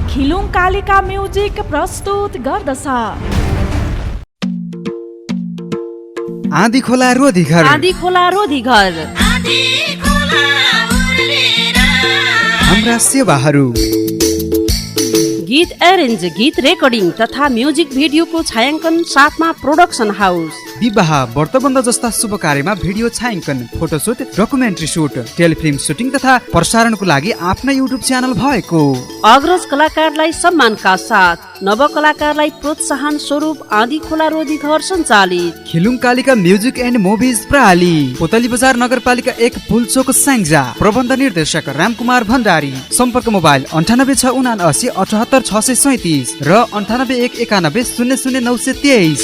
खिलुङ Kalika music प्रस्तुत गर्दछ। आँधी खोला रोधी घर, आँधी खोला रोधी घर, हाम्रा सेवाहरू गीत एरेन्ज, गीत रेकर्डिङ तथा म्युजिक भिडियोको छायाङ्कन साथमा प्रोडक्सन हाउस। विवाह, व्रतबन्ध जस्ता शुभ कार्यमा भिडियो छायाङ्कन, photoshoot, documentary shoot, telefilm shooting तथा प्रसारणको लागि आफ्नै युट्युब च्यानल भएको। अग्रज कलाकारलाई सम्मानका साथ नव कलाकारलाई प्रोत्साहन स्वरूप आँधी खोला रोधी घर सञ्चालित। खिलुङ कालिका म्युजिक एन्ड मुभिज प्रणाली, पोतली बजार नगरपालिका 1 पुलचोक स्याङ्जा। प्रबन्ध निर्देशक रामकुमार भण्डारी। सम्पर्क मोबाइल 98 78 78 637 र 98 191 00 923।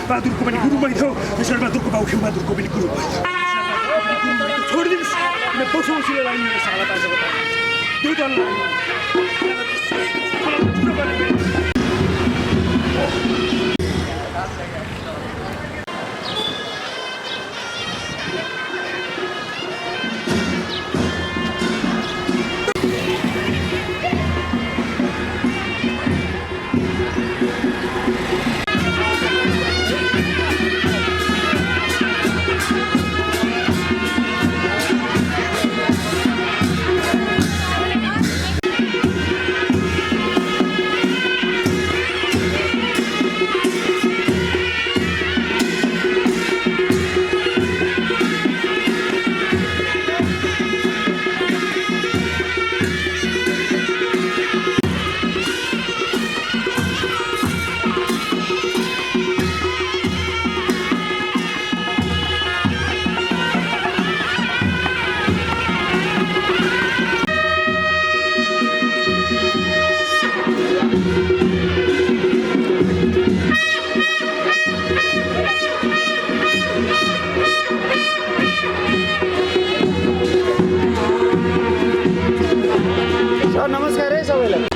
बहादुरको पनि गुरु मैथ्यो त्यसरी बहादुरको बाउ खेम बहादुरको पनि गुरु छोडिदिनुहोस् किन पशुले लागि मेरो साला ताजा बता त्यो दल नमस्कार है सबैलाई।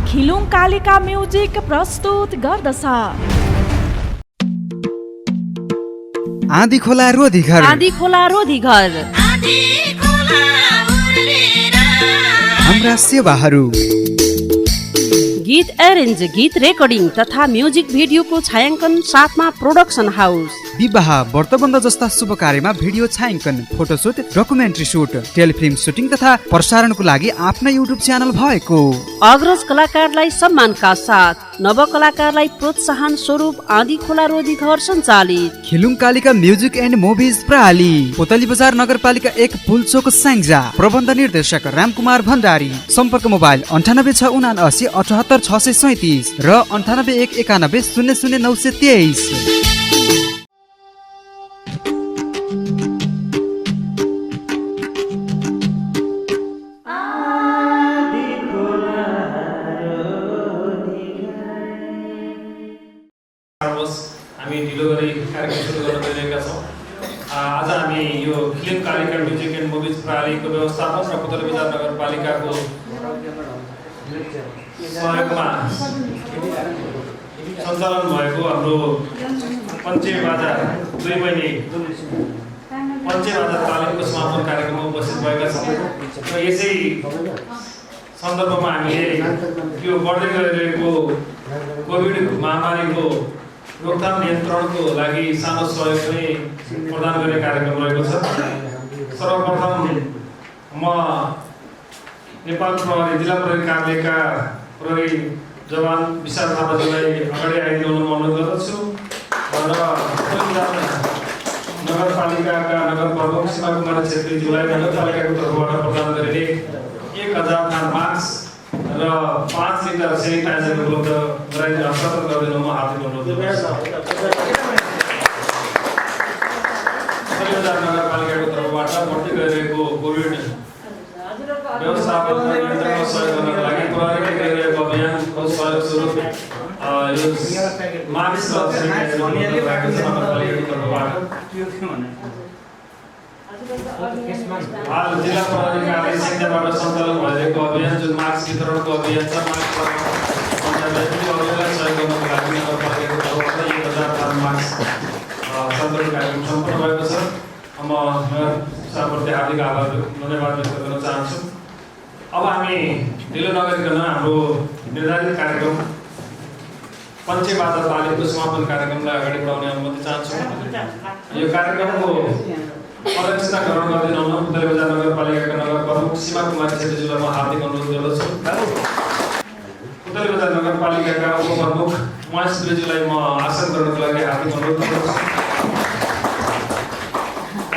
खिलुङ कालिका म्युजिक प्रस्तुत गर्दछ आँधी खोला रोधी घर। आँधी खोला रोधी घर हाम्रा सेवाहरू गीत एरेन्ज, गीत रेकर्डिङ तथा म्युजिक भिडियोको छायाङ्कन साथमा प्रोडक्सन हाउस। विवाह, व्रतबन्ध जस्ता शुभ कार्यमा भिडियो छायाङ्कन, photoshoot, documentary shoot, telefilm shooting तथा प्रसारणको लागि आफ्नै युट्युब च्यानल भएको। अग्रज कलाकारलाई सम्मानका साथ नव कलाकारलाई प्रोत्साहन स्वरूप आँधी खोला रोधी घर सञ्चालित। खिलुङ कालिका म्युजिक एन्ड मुभिज प्रणाली, पोतली बजार नगरपालिका 1 पुल्चोक स्याङ्जा। प्रबन्ध निर्देशक रामकुमार भण्डारी। सम्पर्क मोबाइल 98 78 637 र 98 191 00 923। हामी ढिलो गरी कार्यक्रम सुरु गर्न गइरहेका छौँ। आज हामी यो film Kalika music and movies प्रणालीको व्यवस्थापन र पुतली बजार नगरपालिकाको सहयोगमा सञ्चालन भएको हाम्रो पञ्चेबाजा 2 महिने पञ्चेबाजा तालिमको समापन कार्यक्रममा उपस्थित भएका छौँ र यसै सन्दर्भमा हामीले यो बढ्दै गइरहेको कोभिड महामारीको रोकथाम नियन्त्रणको लागि सानो सहयोग पनि प्रदान गर्ने कार्यक्रम रहेको छ। सर्वप्रथम म नेपाल प्रहरी जिल्ला प्रहरी कार्यालयका प्रहरी जवान विशाल थापाज्यूलाई अगाडि आइदिनु अनुरोध गर्दछु र नगरपालिकाका नगर प्रमुख सीमा कुमार छेत्रीज्यूलाई नगरपालिकाको तर्फबाट प्रदान गरिने 1000 खान मास्क र 5 लिटर सेनिटाइजर उपलब्ध गराइदिन हस्तान्तरण गरिदिनु म हार्दिक अनुरोध गर्दछु। नगरपालिकाको तर्फबाट बढ्दै गइरहेको कोभिड व्यवस्थापन र नियन्त्रणमा सहयोग गर्नका लागि प्रहरीले गरिरहेको अभियानको सहयोग स्वरूप यो मानिस र सेनिटाइजर नगरपालिकाको तर्फबाट हाल जिल्ला प्रहरी कार्यालय सिङ्जाबाट सञ्चालन भइरहेको अभियान जुन मास्क वितरणको अभियान छ, मास्क अभियानलाई सहयोग गर्नको लागि नगरपालिकाको तर्फबाट 1000 खान मास्क सञ्चालन कार्यक्रम सम्पन्न भएको छ। म सरप्रति हार्दिक आभार धन्यवाद व्यक्त गर्न चाहन्छु। अब हामी ढिलो नगरिकन हाम्रो निर्धारित कार्यक्रम पञ्चेबाजा तालिमको समापन कार्यक्रमलाई अगाडि बढाउने अनुमति चाहन्छु। यो कार्यक्रमको अध्यक्षता ग्रहण गरिदिनु हुन पुतली बजार नगरपालिकाका नगर प्रमुख सीमा कुमार छेत्रीज्यूलाई म हार्दिक अनुरोध गर्दछु। पुतली बजार नगरपालिकाका उपप्रमुख महेश श्रीज्यूलाई म आसन गर्नको लागि हार्दिक अनुरोध गर्दछु।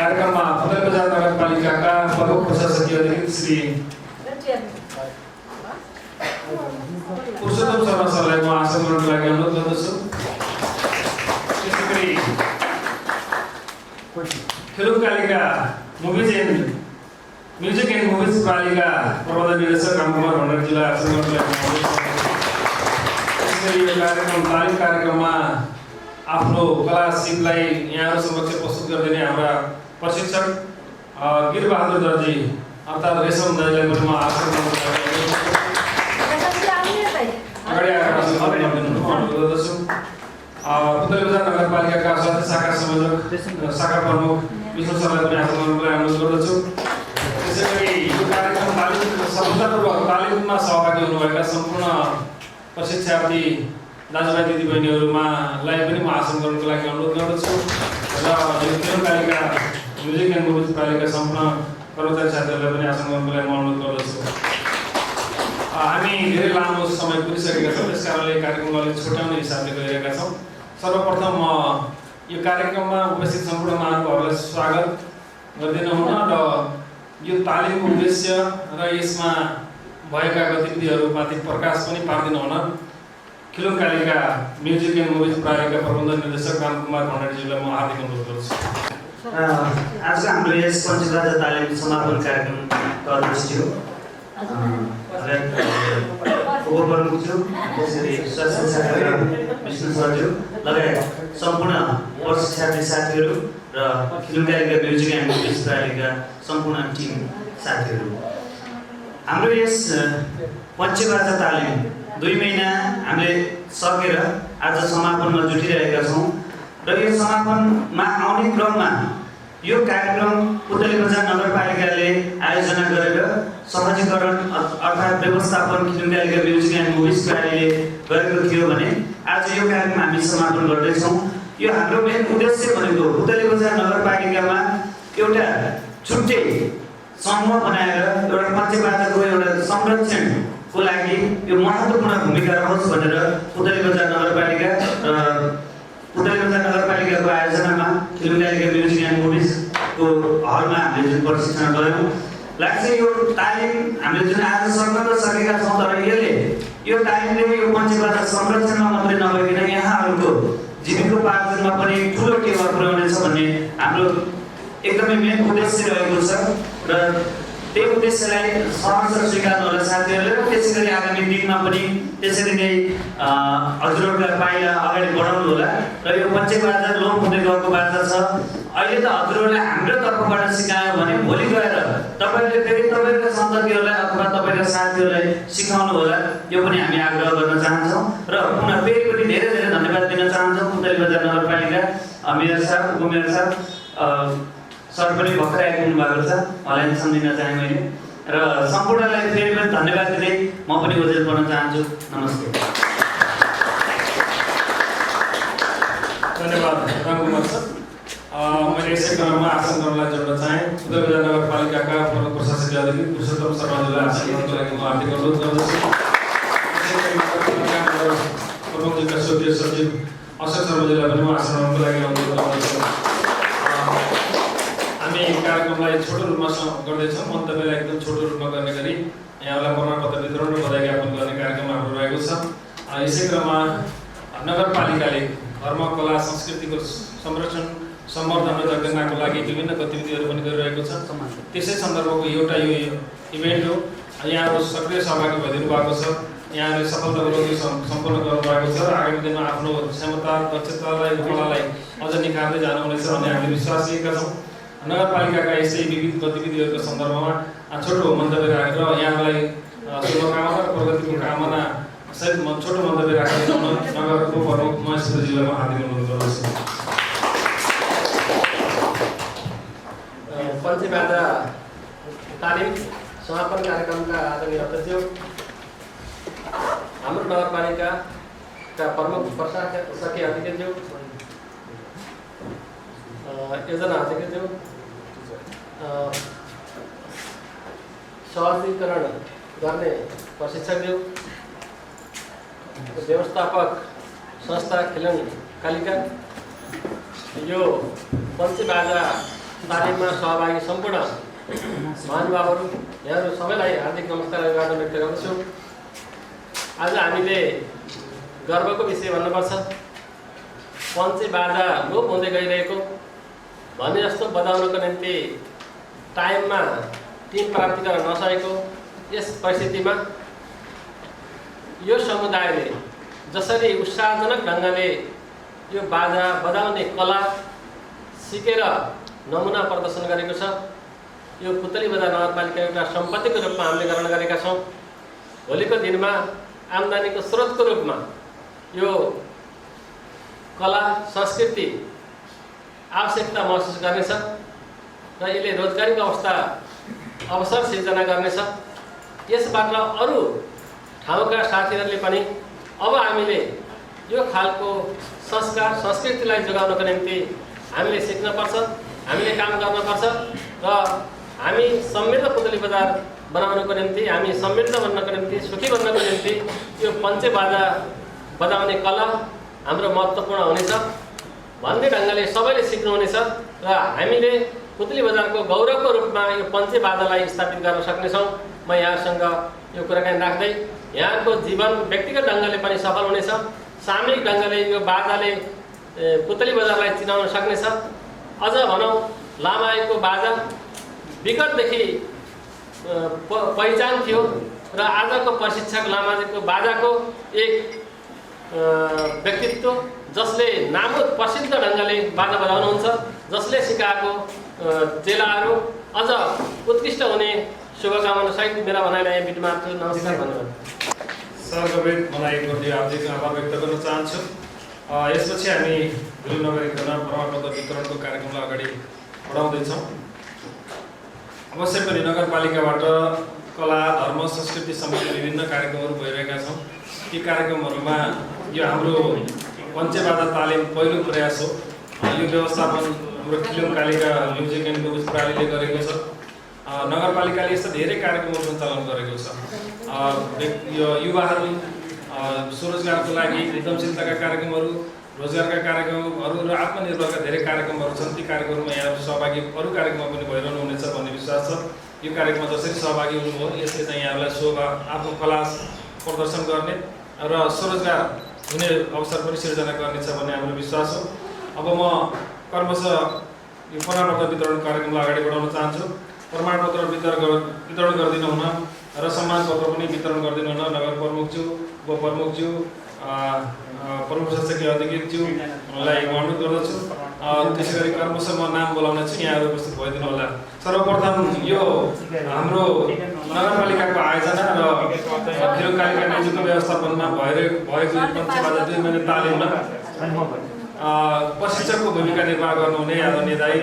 कार्यक्रममा पुतली बजार नगरपालिकाका प्रमुख प्रशासकीय अधिकारी श्री पुरुषोत्तम शर्मा सरलाई म आसन गर्नको लागि अनुरोध गर्दछु। त्यसैगरी film Kalika music and movies प्रणालीका प्रबन्ध निर्देशक रामकुमार भण्डारीज्यूलाई आसन गर्नको लागि अनुरोध गर्दछु। त्यसैगरी यो तालिम कार्यक्रममा आफ्नो कला सिपलाई यहाँहरू समक्ष प्रस्तुत गरिदिने हाम्रा प्रशिक्षक गिरबहादुर दर्जी अर्थात् रेशम दाइलाई पनि म आसन गर्नको लागि अगाडि आएर अनुरोध गर्दछु। पुतली बजार नगरपालिकाका स्वास्थ्य शाखा संयोजक शाखा प्रमुख विष्णु सरलाई पनि आसन गर्नको लागि अनुरोध गर्दछु। त्यसैगरी यो कार्यक्रम सफलतापूर्वक तालिममा सहभागी हुनुभएका सम्पूर्ण प्रशिक्षार्थी दाजुभाइ दिदीबहिनीहरूलाई पनि म आसन गर्नको लागि अनुरोध गर्दछु र यो film Kalika music and movies प्रणालीका सम्पूर्ण कर्मचारी साथीहरूलाई पनि आसन गर्नको लागि म अनुरोध गर्दछु। हामी धेरै लामो समय पुगिसकेका छौँ, त्यस कारणले कार्यक्रम अलिक छुट्याउने हिसाबले गरिरहेका छौँ। सर्वप्रथम म यो कार्यक्रममा उपस्थित सम्पूर्ण महानुभावहरूलाई स्वागत गरिदिनु हुन र यो तालिमको उद्देश्य र यसमा भएका गतिविधिहरूमाथि प्रकाश पनि पारिदिनु हुन film Kalika music and movies प्रणालीका प्रबन्ध निर्देशक रामकुमार भण्डारीज्यूलाई म हार्दिक अनुरोध गर्छु। आज हाम्रो यस पञ्चेबाजा तालिम समापन कार्यक्रमका अध्यक्षज्यू उपप्रमुखज्यू, त्यसरी स्वास्थ्य शाखाका विष्णु सरज्यू लगायत सम्पूर्ण प्रशिक्षार्थी साथीहरू र film Kalika music and movies प्रणालीका सम्पूर्ण टिम साथीहरू, हाम्रो यस पञ्चेबाजा तालिम 2 महिना हामीले सकेर आज समापनमा जुटिरहेका छौँ र यो समापनमा आउने क्रममा यो कार्यक्रम पुतली बजार नगरपालिकाले आयोजना गरेर सहजीकरण अर्थात् व्यवस्थापन film Kalika music and movies प्रणालीले गरेको थियो भने आज यो कार्यक्रम हामी समापन गर्दैछौँ। यो हाम्रो मेन उद्देश्य भनेको पुतली बजार नगरपालिकामा एउटा छुट्टै समूह बनाएर एउटा पञ्चेबाजाको एउटा संरक्षणको लागि यो महत्त्वपूर्ण भूमिका रहोस् भनेर पुतली बजार नगरपालिकाको आयोजनामा फिल्म कालिका म्युजिक एन्ड मुभिजको हलमा हामीले जुन प्रशिक्षण गऱ्यौँ लाग्छ यो तालिम हामीले जुन आज सक्न त सकेका छौँ, तर यो तालिमले यो पञ्चेबाजा संरक्षणमा मात्रै नभइकन यहाँहरूको जीविकोपार्जनमा पनि ठुलो टेवा पुर्याउनेछ भन्ने हाम्रो एकदमै मेन उद्देश्य रहेको छ र त्यही उद्देश्यलाई सहर्ष स्वीकार्नु होला साथीहरूले र त्यसै गरी आगामी दिनमा पनि त्यसरी नै हजुरहरूका पाइला अगाडि बढाउनु होला र यो पञ्चबाजा लोप हुँदै गएको बाजा छ। अहिले त हजुरहरूले हाम्रो तर्फबाट सिकायो भने भोलि गएर तपाईँले फेरि तपाईँका सन्ततिहरूलाई अथवा तपाईँका साथीहरूलाई सिकाउनु होला, यो पनि हामी आग्रह गर्न चाहन्छौँ। र पुनः फेरि पनि धेरै धेरै धन्यवाद दिन चाहन्छौँ पुतली बजार नगरपालिका मेयर साहब, उपमेयर साहब, सर पनि भर्खरै आइपुग्नु भएको छ, उहाँलाई सम्झिन चाहेँ मैले। र सम्पूर्णलाई फेरि पनि धन्यवाद दिँदै म पनि ओजेल गर्न चाहन्छु। नमस्ते। धन्यवाद रामकुमार सर। मैले यसै क्रममा आसन गर्नलाई जोड्न चाहेँ। पुतली बजार नगरपालिकाका प्रमुख प्रशासकीय अधिकारी पुरुषोत्तम शर्माज्यूलाई आसन गर्नको लागि म हार्दिक अनुरोध गर्दछु। प्रमुख जिल्ला क्षेत्रीय सचिव अशोक शर्माज्यूलाई पनि म आसन गर्नको लागि अनुरोध गर्दछु। हामी कार्यक्रमलाई छोटो रूपमा गर्दैछौँ। मन्तव्यलाई एकदम छोटो रूपमा गर्ने गरी यहाँलाई प्रमाणपत्र वितरण र बधाई ज्ञापन गर्ने कार्यक्रम हाम्रो रहेको छ। यसै क्रममा नगरपालिकाले धर्म, कला, संस्कृतिको संरक्षण, सम्वर्धन र जगेर्नाको लागि विभिन्न गतिविधिहरू पनि गरिरहेको छ। त्यसै सन्दर्भको एउटा यो इभेन्ट हो। यहाँहरू सक्रिय सहभागी भइदिनु भएको छ। यहाँले सफलतापूर्वक यो सम्पन्न गर्नुभएको छ र आगामी दिनमा आफ्नो क्षमता, दक्षतालाई, कलालाई अझ निखार्दै जानुहुनेछ भन्ने हामीले विश्वास लिएका छौँ। नगरपालिकाका यसै विविध गतिविधिहरूको सन्दर्भमा छोटो मन्तव्य राखेर यहाँलाई शुभकामना र प्रगतिको कामना सहित छोटो मन्तव्य राखेर नगरको प्रमुख महेशजीलाई म हार्दिक अनुरोध गर्दछु। पञ्चबाजा तालिम समापन कार्यक्रमका आदरणीय अध्यक्ष, हाम्रो नगरपालिकाका प्रमुख प्रशासकीय अधिकारी, योजना अधिकारी, सहजीकरण गर्ने प्रशिक्षकज्यू, व्यवस्थापक संस्था खिलन कालिका, यो पञ्चबाजा तालिममा सहभागी सम्पूर्ण महानुभावहरू, यहाँहरू सबैलाई हार्दिक नमस्कार अभिवादन व्यक्त गर्दछु। आज हामीले गर्वको विषय भन्नुपर्छ। पञ्चबाजा लोप हुँदै गइरहेको भने जस्तो बजाउनको निम्ति टाइममा टिम प्राप्ति गर्न नसकेको यस परिस्थितिमा यो समुदायले जसरी उत्साहजनक ढङ्गले यो बाजा बजाउने कला सिकेर नमुना प्रदर्शन गरेको छ, यो पुतली बजार नगरपालिका एउटा सम्पत्तिको रूपमा हामीले ग्रहण गरेका छौँ। भोलिको दिनमा आम्दानीको स्रोतको रूपमा यो कला संस्कृति आवश्यकता महसुस गर्नेछ र यसले रोजगारीको अवसर सिर्जना गर्नेछ। यसबाट अरू ठाउँका साथीहरूले पनि अब हामीले यो खालको संस्कार संस्कृतिलाई जोगाउनको निम्ति हामीले सिक्नुपर्छ, हामीले काम गर्नुपर्छ र हामी समृद्ध पुतली बजार बनाउनको निम्ति, हामी समृद्ध बन्नको निम्ति, सुखी बन्नको निम्ति यो पञ्चबाजा बजाउने कला हाम्रो महत्त्वपूर्ण हुनेछ भन्ने ढङ्गले सबैले सिक्नुहुनेछ र हामीले पुतली बजारको गौरवको रूपमा यो पञ्चबाजालाई स्थापित गर्न सक्नेछौँ। म यहाँसँग यो कुराकानी राख्दै यहाँको जीवन व्यक्तिगत ढङ्गले पनि सफल हुनेछ, सामूहिक ढङ्गले यो बाजाले पुतली बजारलाई चिनाउन सक्नेछ। अझ भनौँ लामाईको बाजा विगतदेखि पहिचान थियो र आजको प्रशिक्षक लामाजीको बाजाको एक व्यक्तित्व जसले नामुद प्रसिद्ध ढङ्गले बाजा बजाउनुहुन्छ, जसले सिकाएको चेलाहरू अझ उत्कृष्ट हुने शुभकामना सहित मेरा भनाइलाई बिट मार्छु। नमस्कार, धन्यवाद। सरको मलाई हार्दिक आभार व्यक्त गर्न चाहन्छु। यसपछि हामी ढिलो नगरिकन प्रमाणपत्र वितरणको कार्यक्रमलाई अगाडि बढाउँदैछौँ। अवश्य पनि नगरपालिकाबाट कला, धर्म, संस्कृति सम्बन्धी विभिन्न कार्यक्रमहरू भइरहेका छौँ। ती कार्यक्रमहरूमा यो हाम्रो पञ्चबाजा तालिम पहिलो प्रयास हो। यो व्यवस्थापन हाम्रो खिलुङ कालिका म्युजिक एन्ड मुभिज प्रणालीले गरेको छ। नगरपालिकाले यस्ता धेरै कार्यक्रमहरू सञ्चालन गरेको छ। यो युवाहरू स्वरोजगारको लागि उद्यमशीलताका कार्यक्रमहरू, रोजगारका कार्यक्रमहरू र आत्मनिर्भरका धेरै कार्यक्रमहरू छन्। ती कार्यक्रममा यहाँहरू सहभागी अरू कार्यक्रममा पनि भइरहनु हुनेछ भन्ने विश्वास छ। यो कार्यक्रममा जसरी सहभागी हुनुभयो यसले चाहिँ यहाँहरूलाई आफ्नो कला प्रदर्शन गर्ने र स्वरोजगार हुने अवसर पनि सिर्जना गर्नेछ भन्ने हाम्रो विश्वास हो। अब म क्रमशः यो प्रमाणपत्र वितरण कार्यक्रमलाई अगाडि बढाउन चाहन्छु। प्रमाणपत्र वितरण गरिदिनु हुन र सम्मान पत्र पनि वितरण गरिदिनु हुन नगर प्रमुखज्यू, उपप्रमुखज्यू, प्रमुख शासकीय अधिकृतज्यूलाई अनुरोध गर्दछु। त्यसै गरी क्रमशः म नाम बोलाउने छु, यहाँहरू उपस्थित भइदिनु होला। सर्वप्रथम यो हाम्रो नगरपालिकाको आयोजना र खिलुङकालिका म्युजिकको व्यवस्थापनमा भएको पञ्चबाजा 2 महिना तालिममा प्रशिक्षकको भूमिका निर्वाह गर्नुहुने आदरणीय दाइ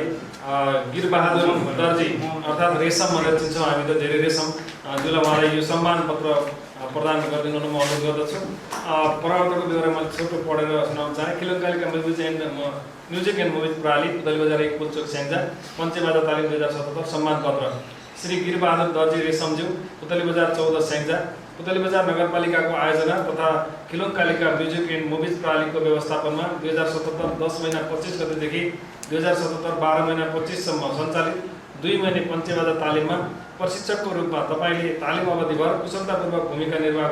गिरबहादुर दर्जी अर्थात् रेशम भनेर चिन्छौँ हामी त, धेरै रेशम जुलाई उहाँलाई यो सम्मान पत्र प्रदान गरिदिनु म अनुरोध गर्दछु। प्रवर्तकको विवरण मैले छोटो पढेर सुनाउन चाहे। खिलुङकालिका म्युजिक एन्ड मुभिज प्रणाली पुतली बजार 1 पुल्चोक स्याङ्जा पञ्चबाजा तालिम 2077 सम्मान पत्र श्री गिरबहादुर दर्जी रेशमज्यू, पुतली बजार 14 स्याङ्जा। पुतली बजार नगरपालिकाको आयोजना तथा खिलुङकालिका म्युजिक एन्ड मुभिज प्रणालीको व्यवस्थापनमा 2077 10 महिना 25 गतेदेखि 2077 12 महिना 25 सम्म सञ्चालित 2 महिने पञ्चबाजा तालिममा प्रशिक्षकको रूपमा तपाईँले तालिम अवधिभर कुशलतापूर्वक भूमिका निर्वाह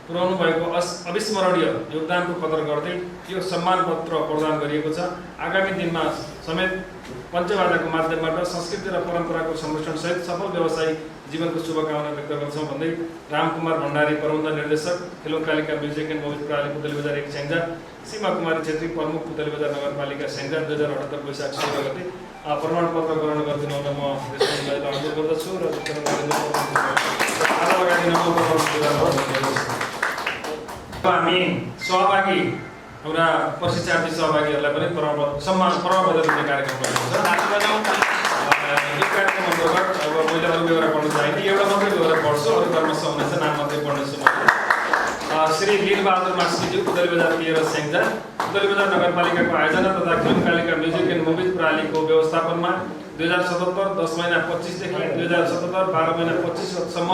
पुर्याउनु भएको अविस्मरणीय योगदानको कदर गर्दै यो सम्मान पत्र प्रदान गरिएको छ। आगामी दिनमा समेत पञ्चबाजाको माध्यमबाट संस्कृति र परम्पराको संरक्षणसहित सफल व्यवसायिक जीवनको शुभकामना व्यक्त गर्छौँ भन्दै रामकुमार भण्डारी प्रबन्ध निर्देशक खिलुङकालिका म्युजिक एन्ड मुभिज प्रणाली पुतली बजार 1 स्याङ्जा, सीमा कुमारी छेत्री प्रमुख पुतली बजार नगरपालिका स्याङ्जा 2078 वैशाख 16 गते प्रमाणपत्र ग्रहण गरिदिनु हुन म रेशमजीलाई अनुरोध गर्दछु र हामी सहभागी हाम्रा प्रशिक्षार्थी सहभागीहरूलाई पनि प्रमाणपत्र दिने कार्यक्रम रहेको छ। यो कार्यक्रम अन्तर्गत अब मैले अरू बेहोरा पढ्न चाहेँ, एउटा मात्रै बेहोरा पढ्छु, अरू क्रमशः हुनेछ, नाम मात्रै पढ्नेछु। श्री लीलबहादुर मास्कीज्यू, पुतली बजार 13 स्याङ्जा। पुतली बजार नगरपालिकाको आयोजना तथा खिलुङकालिका म्युजिक एन्ड मुभिज प्रणालीको व्यवस्थापनमा 2077 10 महिना 25 देखि 2077 12 महिना 25 सम्म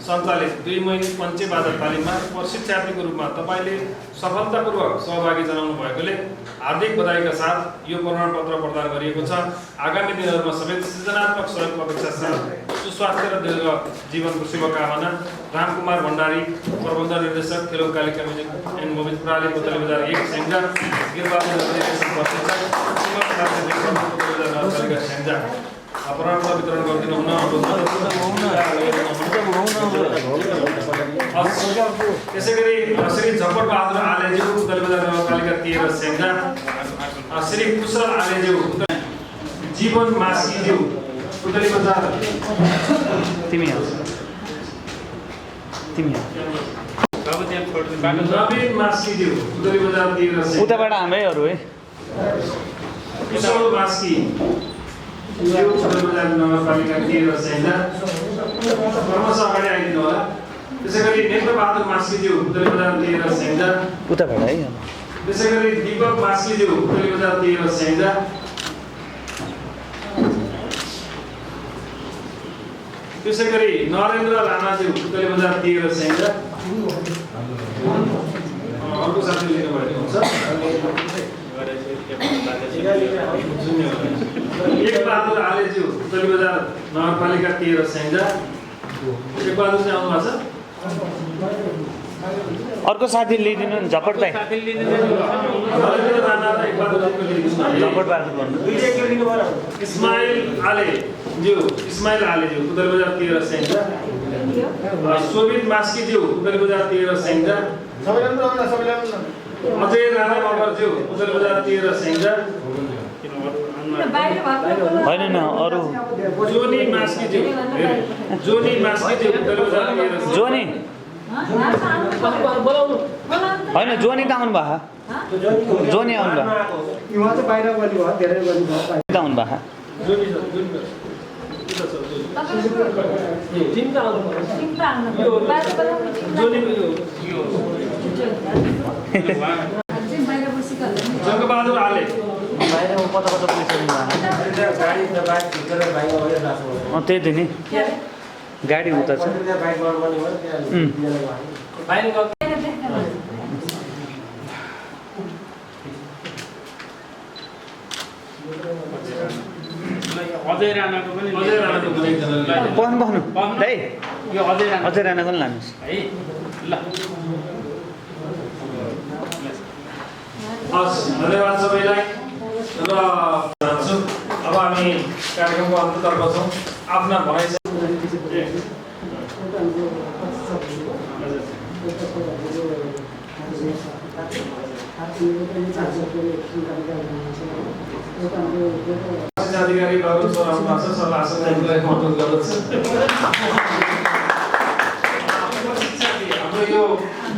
सञ्चालित 2 महिने पञ्चबाजा तालिममा प्रशिक्षार्थीको रूपमा तपाईँले सफलतापूर्वक सहभागी जनाउनु भएकोले हार्दिक बधाईका साथ यो प्रमाणपत्र प्रदान गरिएको छ। आगामी दिनहरूमा सबै सृजनात्मक सहयोगको अपेक्षा साथ सुस्वास्थ्य र दीर्घ जीवनको शुभकामना। रामकुमार भण्डारी प्रबन्ध निर्देशक खिलुङकालिका म्युजिक एन्ड मुभिज प्रणाली पुतली बजार 1 स्याङ्जा, गिरबहादुर प्रशिक्षक स्याङ्जा प्रमाणपत्र वितरण गरिदिनु हुन अनुरोध गर्दछु। त्यसै गरी श्री झपट बहादुर आलेज्यू, पुतली बजार नगरपालिका 13 स्याङ्जा। श्री कुशल आलेज्यू, जीवन मास्कीज्यू, पुतली बजार नवीन मास्कीज्यू, पुतली बजार 13 स्याङ्जा। उताबाट हाम्रैहरू है। कुशल मास्की पुतली बजार नगरपालिका 13 स्याङ्जा क्रमशः अगाडि आइदिनु होला। त्यसै गरी नेत्रबहादुर मास्कीज्यू, पुतली बजार 13 स्याङ्जा। उताबाट है। त्यसै गरी दीपक मास्कीज्यू, पुतली बजार 13 स्याङ्जा। त्यसै गरी नरेन्द्र राणाज्यू, पुतली बजार 13 स्याङ्जा। अर्को साथी लिनु भएको हुन्छ। एक बहादुर आलेज्यू, पुतली बजार नगरपालिका 13 स्याङ्जा। एक बहादुर चाहिँ आउनु भएको छ। अर्को साथी लिइदिनु झपट भाइ। झपट बहादुर भन्नु। इस्माइल आलेज्यू, पुतली बजार 13 स्याङ्जा। शोभित मास्कीज्यू, पुतली बजार 13 स्याङ्जा। अजय राणा मगरज्यू, पुतली बजार 13 स्याङ्जा। होइन न अरू। जोनी मास्कीज्यू, पुतली बजार 13 जोनी होइन, जोनी त आउनु भएको। जोनी आउनु भएको। आउनु भएको। जङ्गबहादुर आले कता त्यही त नि गाडी उता छ। अजय राणाको पनि पढ्नु है। यो अजय राणाको पनि लानुहोस् है। ल हस्, धन्यवाद सबैलाई। र अब हामी कार्यक्रमको अन्ततर्फ छौँ। आफ्ना भनाइ अधिकारी बाबु सर आउनुभएको छ, सरलाई आशंकालाई अनुरोध गर्दछु। हाम्रो यो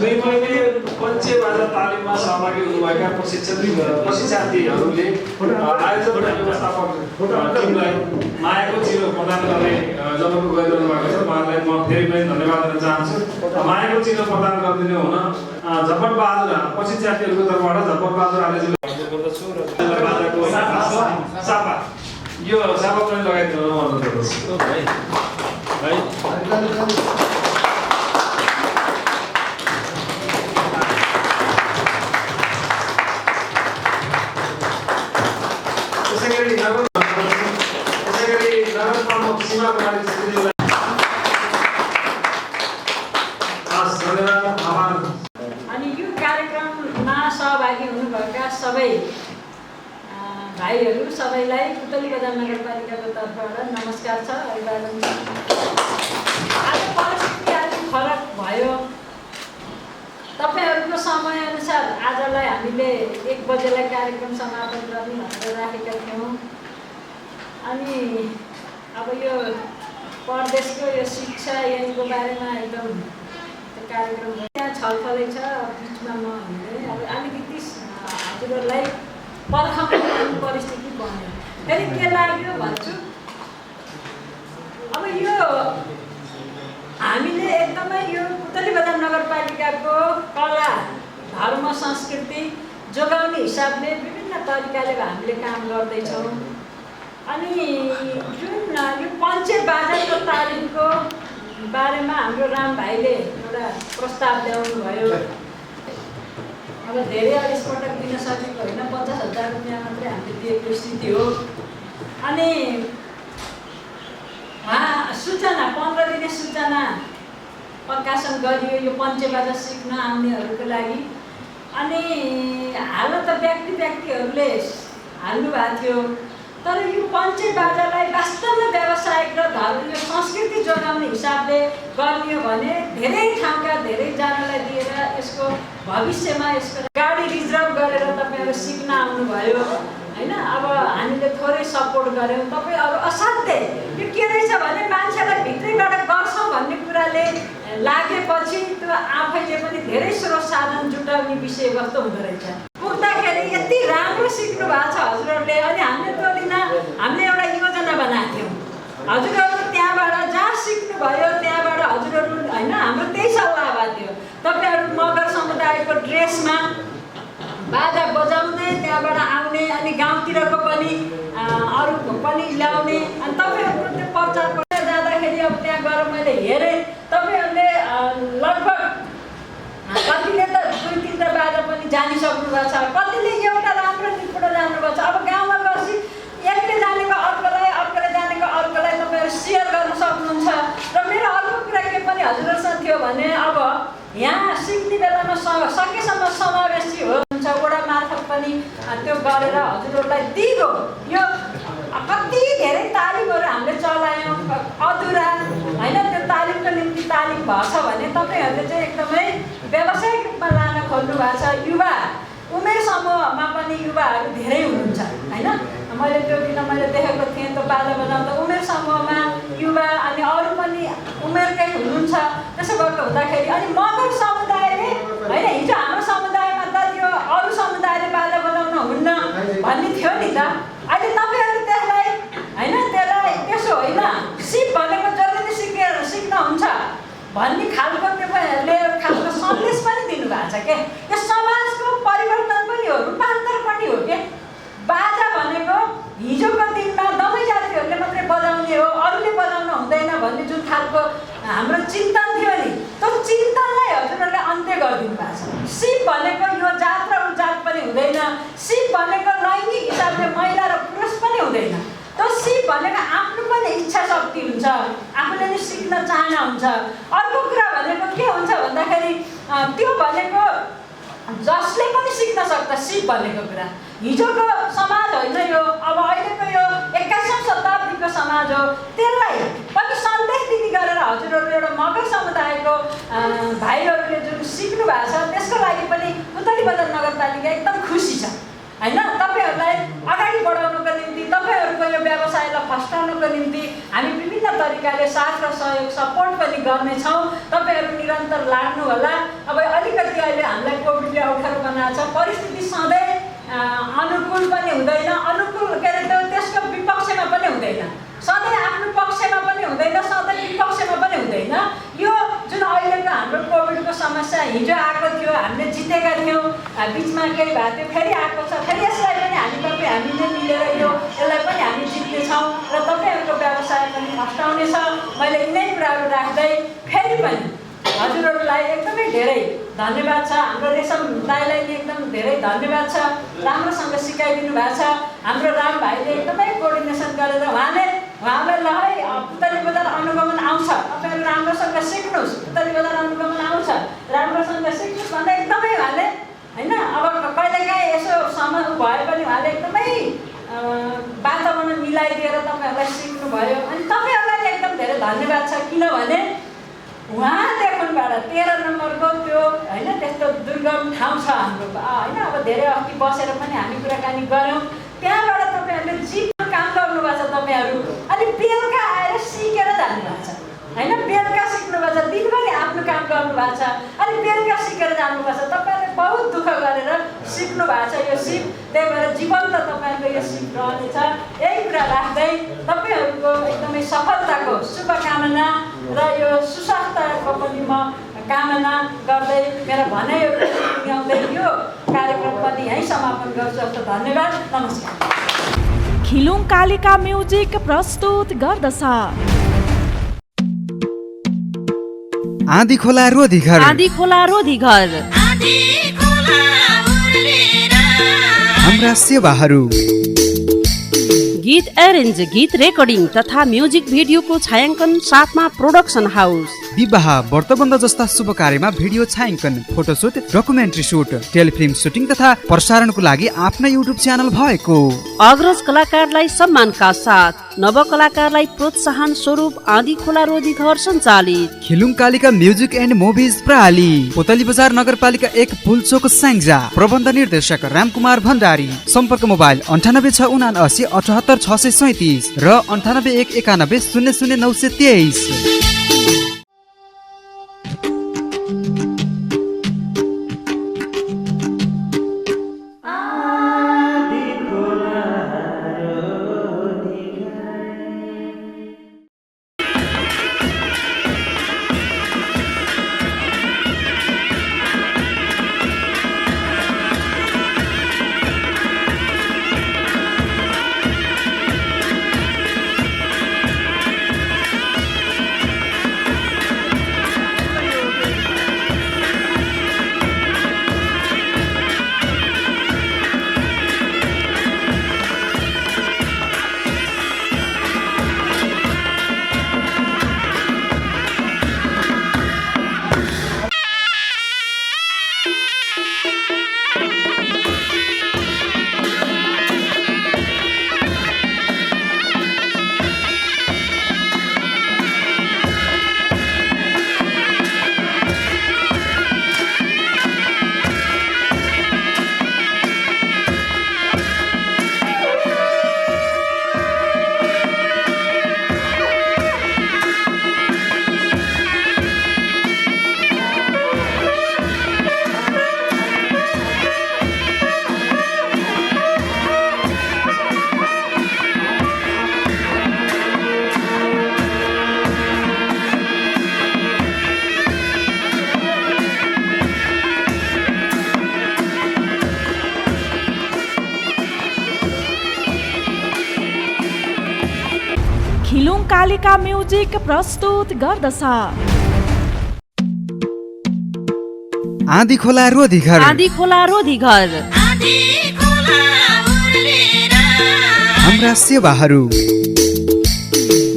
2 महिने पञ्चे बाजा तालिममा सहभागी हुनुभएका प्रशिक्षार्थीहरूले आयोजक र व्यवस्थापक टिमलाई मायाको चिरो प्रदान गर्ने जबको गरिरहनु भएको छ। उहाँलाई म फेरि पनि धन्यवाद दिन चाहन्छु। मायाको चिरो प्रदान गरिदिनु हुन झपट बहादुर प्रशिक्षार्थीहरूको तर्फबाट झपट बहादुर आलेजीलाई अनुरोध गर्दछु र बाजाको सापा यो सापा पनि लगाइदिनु अनुरोध गर्दछु। अनि यो कार्यक्रममा सहभागी हुनुभएका सबै भाइहरू सबैलाई पुतली बजार नगरपालिकाको तर्फबाट नमस्कार छ। अभिवादन छ। आज परिस्थिति अलिक फरक भयो। तपाईँहरूको समयअनुसार आजलाई हामीले 1 बजेलाई कार्यक्रम समापन गर्ने भनेर राखेका थियौँ। अनि अब यो परदेशको यो शिक्षा यहीँको बारेमा एकदम कार्यक्रम त्यहाँ छलफलै छ। बिचमा म अब अलिकति हजुरहरूलाई पर्खाउने परिस्थिति बन्यो। फेरि के लाग्यो भन्छु, अब यो हामीले एकदमै यो पुतली बजार नगरपालिकाको कला धर्म संस्कृति जोगाउने हिसाबले विभिन्न तरिकाले हामीले काम गर्दैछौँ। अनि जुन यो पञ्चे बाजाको तालिमको बारेमा हाम्रो राम भाइले एउटा प्रस्ताव ल्याउनु भयो। अब धेरै यसपटक दिन सकेको होइन, 50,000 रुपियाँ मात्रै हामीले दिएको स्थिति हो। अनि सूचना 15 दिने सूचना प्रकाशन गरियो यो पञ्चे बाजा सिक्न आउनेहरूको लागि। अनि हाल त व्यक्तिहरूले हाल्नु भएको थियो, तर यो पञ्चे बाजालाई वास्तवमा व्यावसायिक र धर्म यो संस्कृति जोगाउने हिसाबले गर्ने हो भने धेरै ठाउँका धेरैजनालाई दिएर यसको भविष्यमा यसको गाडी रिजर्भ गरेर तपाईँहरू सिक्न आउनुभयो होइन। अब हामीले थोरै सपोर्ट गऱ्यौँ। तपाईँहरू असाध्यै यो के रहेछ भने मान्छेलाई भित्रैबाट गर्छौँ भन्ने कुराले लागेपछि त्यो आफैले पनि धेरै स्रोत साधन जुटाउने विषयवस्तु हुँदो रहेछ। पुग्दाखेरि यति राम्रो सिक्नु भएको छ हजुरहरूले। अनि हामीले त्यो दिन हामीले एउटा योजना बनाएको थियौँ। हजुरहरू त्यहाँबाट जहाँ सिक्नुभयो त्यहाँबाट हजुरहरू होइन हाम्रो त्यही सल्लाह भएको थियो। तपाईँहरू मगर समुदायको ड्रेसमा बाजा बजाउने त्यहाँबाट आउने अनि गाउँतिरको पनि अरूको पनि ल्याउने। अनि तपाईँहरूको त्यो प्रचार गरेर जाँदाखेरि अब त्यहाँ गएर मैले हेरेँ तपाईँहरूले लगभग कतिले त 2-3 बाजा पनि जानिसक्नु भएको छ, कतिले एउटा राम्रो निपुण जान्नुभएको छ। अब गाउँमा गएपछि एकले जानेको अर्कोले जानेको अर्कोलाई तपाईँहरू सेयर गर्न सक्नुहुन्छ। र मेरो अर्को कुरा के पनि हजुरहरूसँग थियो भने अब यहाँ सिक्ने बेलामा सकेसम्म समावेशी हुन्छ वडा मार्फत पनि त्यो गरेर हजुरहरूलाई दिगो यो कति धेरै तालिमहरू हामीले चलायौँ अधुरा होइन। त्यो तालिमको निम्ति तालिम भएछ भने तपाईँहरूले चाहिँ एकदमै व्यावसायिक रूपमा लान खोज्नु भएको छ। युवा उमेर समूहमा पनि युवाहरू धेरै हुनुहुन्छ होइन। मैले त्यो दिन मैले देखेको थिएँ त्यो बाजा बजाउँदा उमेर समूहमा युवा अनि अरू पनि उमेरकै हुनुहुन्छ। त्यसो भएको हुँदाखेरि अनि मगर समुदायले होइन हिजो हाम्रो समुदायमा त त्यो अरू समुदायले बाजा बजाउन हुन्न भन्ने थियो नि त। अहिले तपाईँहरूले त्यसलाई होइन त्यसलाई त्यसो होइन सिप भनेको जसले सिक्न हुन्छ भन्ने खालको त्यो खालको सन्देश पनि दिनुभएको छ के। यो समाजको परिवर्तन पनि हो, रूपान्तर पनि हो के। बाजा भनेको हिजोको दिनमा दमै जातिहरूले मात्रै बजाउने हो, अरूले बजाउन हुँदैन भन्ने जुन खालको हाम्रो चिन्तन थियो नि त्यो चिन्तनलाई हजुरहरूले अन्त्य गरिदिनु भएको छ। सिप भनेको यो जात र ऊ जात पनि हुँदैन। सिप भनेको लैङ्गिक हिसाबले महिला र पुरुष पनि हुँदैन। त्यो सिप भनेको आफ्नो पनि इच्छा शक्ति हुन्छ, आफूले नि सिक्न चाहना हुन्छ। अर्को कुरा भनेको के हुन्छ भन्दाखेरि त्यो भनेको जसले पनि सिक्न सक्छ। सिप भनेको कुरा हिजोको समाज होइन यो, अब अहिलेको यो 21 व्यवसायको भाइहरूले जुन सिक्नु भएको छ त्यसको लागि पनि पुतली बजार नगरपालिका एकदम खुसी छ हैन। तपाईहरुलाई अगाडि बढाउनको निम्ति तपाईहरुको यो व्यवसायलाई फस्टाउनको निम्ति हामी विभिन्न तरिकाले साथ र सहयोग सपोर्ट पनि गर्नेछौँ। तपाईहरु निरन्तर लाग्नु होला। अब अलिकति अहिले हामीलाई कोभिडले अप्ठ्यारो बनाएको छ, परिस्थिति सधैँ अनुकूल पनि हुँदैन, अनुकूल के अरे त्यसको विपक्षमा पनि हुँदैन, सधैँ आफ्नो पक्षमा पनि हुँदैन, सधैँ विपक्षमा पनि हुँदैन। यो जुन अहिलेको हाम्रो कोभिडको समस्या हिजो आएको थियो, हामीले जितेका थियौँ, बिचमा केही भएको थियो, फेरि आएको छ, फेरि यसलाई पनि हामीले मिलेर यसलाई पनि हामी जित्नेछौँ र तपाईँहरूको व्यवसाय पनि फस्टाउनेछ। मैले यिनै कुराहरू राख्दै फेरि पनि हजुरहरूलाई एकदमै धेरै धन्यवाद छ। हाम्रो रेशम दाइलाई एकदम धेरै धन्यवाद छ, राम्रोसँग सिकाइदिनु भएको छ। हाम्रो राम भाइले एकदमै कोअर्डिनेसन गरेर उहाँलाई ल है पुतली बजार अनुगमन आउँछ, तपाईँहरू राम्रोसँग सिक्नुहोस्, पुतली बजार अनुगमन आउँछ, राम्रोसँग सिक्नुहोस् भन्दा एकदमै उहाँले होइन अब कहिलेकाहीँ यसो समय भए पनि उहाँले एकदमै वातावरण मिलाइदिएर तपाईँहरूलाई सिक्नुभयो। अनि तपाईँहरूलाई एकदम धेरै धन्यवाद छ, किनभने उहाँ देखुनबाट 13 नम्बरको त्यो होइन त्यस्तो दुर्गम ठाउँ छ हाम्रो होइन। अब धेरै अघि बसेर पनि हामी कुराकानी गऱ्यौँ, त्यहाँबाट तपाईँहरूले जित्नु काम गर्नुभएको छ तपाईँहरू। अनि बेलुका आएर सिकेर जानुभएको छ होइन, बेलुका सिक्नुभएको छ, दिनभरि आफ्नो काम गर्नुभएको छ, अनि बेलुका सिकेर जानुभएको छ। तपाईँहरूले बहुत दुःख गरेर सिक्नु भएको छ यो सिप, त्यही भएर जीवन्त तपाईँहरूको यो सिप रहनेछ। यही कुरा राख्दै तपाईँहरूको एकदमै सफलताको शुभकामना र यो सुस्वास्थ्यको पनि म कामना गर्दै मेरो भनाइहरू पुर्याउँदै यो कार्यक्रम पनि यहीँ समापन गर्छु। धन्यवाद, नमस्कार। खिलुङ कालिका म्युजिक प्रस्तुत गर्दछ आँधी खोला रोधी घर, आँधी खोला रोधी घर, हाम्रा सेवाहरू गीत एरेन्ज, गीत रेकर्डिङ तथा म्युजिक भिडियोको छायाङ्कन साथमा प्रोडक्सन हाउस, विवाह व्रतबन्ध जस्ता शुभ कार्यमा भिडियो छायाङ्कन, photoshoot, documentary shoot, telefilm shooting तथा प्रसारणको लागि आफ्नै युट्युब च्यानल भएको, अग्रज कलाकारलाई सम्मानका साथ नव कलाकारलाई प्रोत्साहन स्वरूप आँधी खोला रोधी घर सञ्चालित, खिलुङ कालिका म्युजिक एन्ड मुभिज प्रणाली, पुतली बजार नगरपालिका 1 पुल्चोक स्याङ्जा, प्रबन्ध निर्देशक रामकुमार भण्डारी, सम्पर्क मोबाइल 9869786637 र 9819100923। खिलुङ कालिका म्युजिक प्रस्तुत गर्दछ आँधी खोला रोधी घर, आँधी खोला रोधी घर, हाम्रा सेवाहरू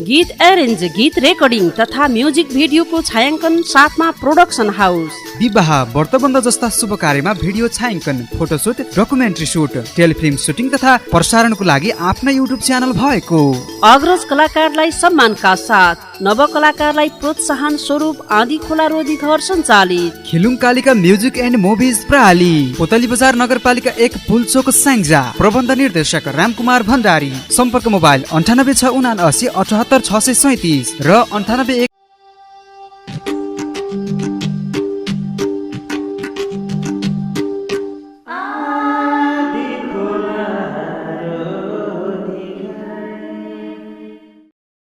गीत एरेन्ज, गीत रेकर्डिङ तथा म्युजिक भिडियोको छायाङ्कन साथमा प्रोडक्सन हाउस, विवाह व्रतबन्ध जस्ता शुभ कार्यमा भिडियो छायाङ्कन, photoshoot, documentary shoot, telefilm shooting तथा प्रसारणको लागि आफ्नै युट्युब च्यानल भएको। अग्रज कलाकारलाई सम्मानका साथ नव कलाकारलाई प्रोत्साहन स्वरूप आँधी खोला रोधी घर सञ्चालित। खिलुङ कालिका म्युजिक एन्ड मुभिज प्रणाली, पुतली बजार नगरपालिका 1 पुल्चोक स्याङ्जा। प्रबन्ध निर्देशक रामकुमार भण्डारी। सम्पर्क मोबाइल 98 679 78 637 र 98